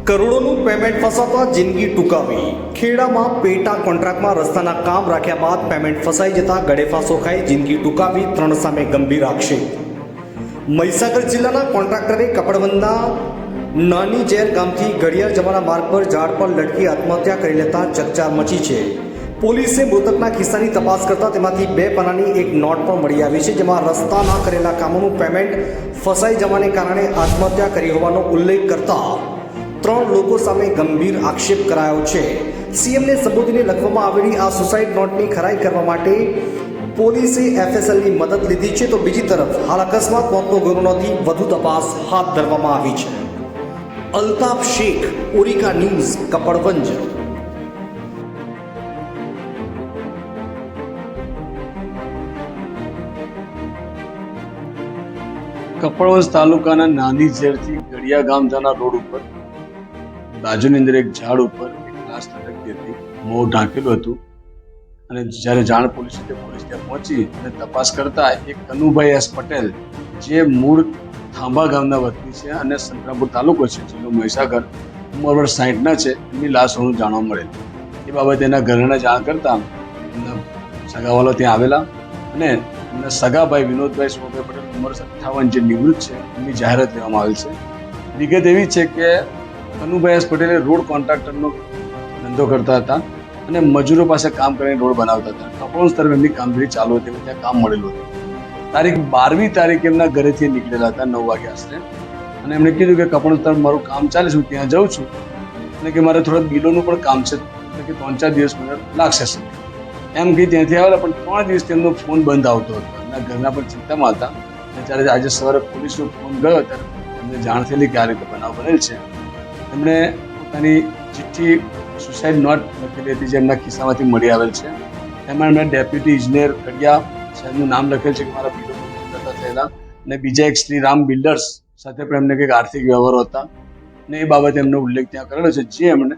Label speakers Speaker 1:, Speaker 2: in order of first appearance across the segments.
Speaker 1: કરોડોનું payment ફસાતા જિંદગી ટૂંકાવી. ખેડામાં પેટા કોન્ટ્રાક્ટમાં રસ્તાના કામ રાખ્યા બાદ પેમેન્ટ ફસાઈ જતા ગળેફાંસો ખાઈ જિંદગી ટૂંકાવી. 3 સામે ગંભીર આક્ષેપ. મહીસાગર જિલ્લાના કોન્ટ્રાક્ટરે કપડવંદના નાની ઝેર ગામથી ઘડિયાળ જવાના માર્ગ પર ઝાડ પર લટકી આત્મહત્યા કરી લેતા ચકચાર મચી છે. પોલીસે મૃતકના ખિસ્સાની તપાસ કરતા તેમાંથી 2 પાનાની એક નોટ પણ મળી આવી છે, જેમાં રસ્તાના કરેલા કામોનું પેમેન્ટ ફસાઈ જવાને કારણે આત્મહત્યા કરી હોવાનો ઉલ્લેખ કરતા 3 લોકો સામે ગંભીર આક્ષેપ કરાયો છે. સીએમને સંબોધીને લખવામાં આવેલી આ સુસાઇડ નોટની ખરાઈ કરવા માટે પોલીસે એફએસએલની મદદ લીધી છે, તો બીજી તરફ હાલ અકસ્માત મોતનો ગુનો નોંધી વધુ તપાસ હાથ ધરવામાં આવી છે. અલ્તાફ શેખ, ઓરિકા ન્યૂઝ, કપડવંજ.
Speaker 2: કપડવંજ તાલુકાના નાની ઝેરથી ગડિયા ગામ જવાના રોડ ઉપર બાજુની અંદર એક ઝાડ ઉપર એક લાશ લટકતી હતી, મોં ઢાંકેલું હતું. અને જ્યારે જાણ પોલીસ ત્યાં પહોંચી અને તપાસ કરતા એક કનુભાઈ એસ પટેલ, જે મૂળ થાંભા ગામના વતની છે અને સંતરામપુર તાલુકો છે, જિલ્લો મહીસાગર, ઉંમર વર્ષ 60ના છે, એમની લાશ હોવાનું જાણવા મળેલ. એ બાબતે એના ઘરના જાણ કરતા એમના સગાવાલો ત્યાં આવેલા અને એમના સગાભાઈ વિનોદભાઈ સોમભાઈ પટેલ, ઉંમર 58, જે નિવૃત્ત છે, એમની જાહેરાત લેવામાં આવેલ છે. વિગત એવી છે કે કનુભાઈ એસ પટેલે રોડ કોન્ટ્રાક્ટરનો ધંધો કરતા હતા અને મજૂરો પાસે કામ કરીને રોડ બનાવતા હતા. કપડવંજ તરફ એમની કામગીરી ચાલુ હતી, ત્યાં કામ મળેલું હતું. તારીખ 12મી તારીખે એમના ઘરેથી નીકળેલા હતા 9 વાગે આશરે, અને એમણે કીધું કે કપડવંજ તરફ મારું કામ ચાલે છે, હું ત્યાં જાઉં છું અને કે મારે થોડા બિલોનું પણ કામ છે, એટલે કે 3-4 દિવસ મને લાગશે એમ કહી ત્યાંથી આવેલા. પણ 3 દિવસથી એમનો ફોન બંધ આવતો હતો. એમના ઘરના પણ ચિંતામાં હતા. જ્યારે આજે સવારે પોલીસનો ફોન ગયો ત્યારે એમને જાણ થયેલી કે આ રીતે બનાવ બનેલ છે. એમણે પોતાની ચિઠ્ઠી સુસાઇડ નોટ લખેલી હતી, જે એમના ખિસ્સામાંથી મળી આવેલ છે. એમાં એમણે ડેપ્યુટી ઇજનેર કડિયા સાહેબનું નામ લખેલ છે કે મારા બિલો કરતા થયેલા, અને બીજા એક શ્રી રામ બિલ્ડર્સ સાથે પણ એમને કંઈક આર્થિક વ્યવહારો હતા, અને એ બાબતે એમનો ઉલ્લેખ ત્યાં કરેલો છે, જે એમણે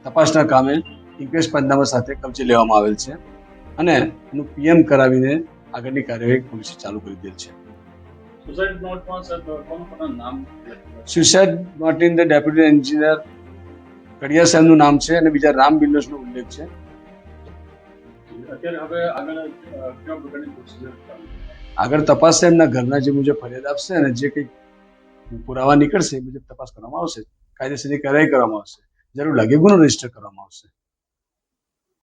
Speaker 2: તપાસના કામે ઇન્ક્વેસ્ટ પંચનામા સાથે કબજે લેવામાં આવેલ છે અને એનું પીએમ કરાવીને આગળની કાર્યવાહી પોલીસે ચાલુ કરી દેલ છે. સુસાઇડ નોટની અંદર ડેપ્યુટી એન્જિનિયર કડિયા સાહેબનું નામ છે અને બીજા રામ બિલ્ડર્સનો ઉલ્લેખ છે. આગળ તપાસ છે, એમના ઘરના જે મુજબ ફરિયાદ આપશે અને જે કંઈક પુરાવા નીકળશે એ મુજબ તપાસ કરવામાં આવશે, કાયદેસરની કાર્યવાહી કરવામાં આવશે, જરૂર લાગે ગુનો રજીસ્ટર કરવામાં આવશે.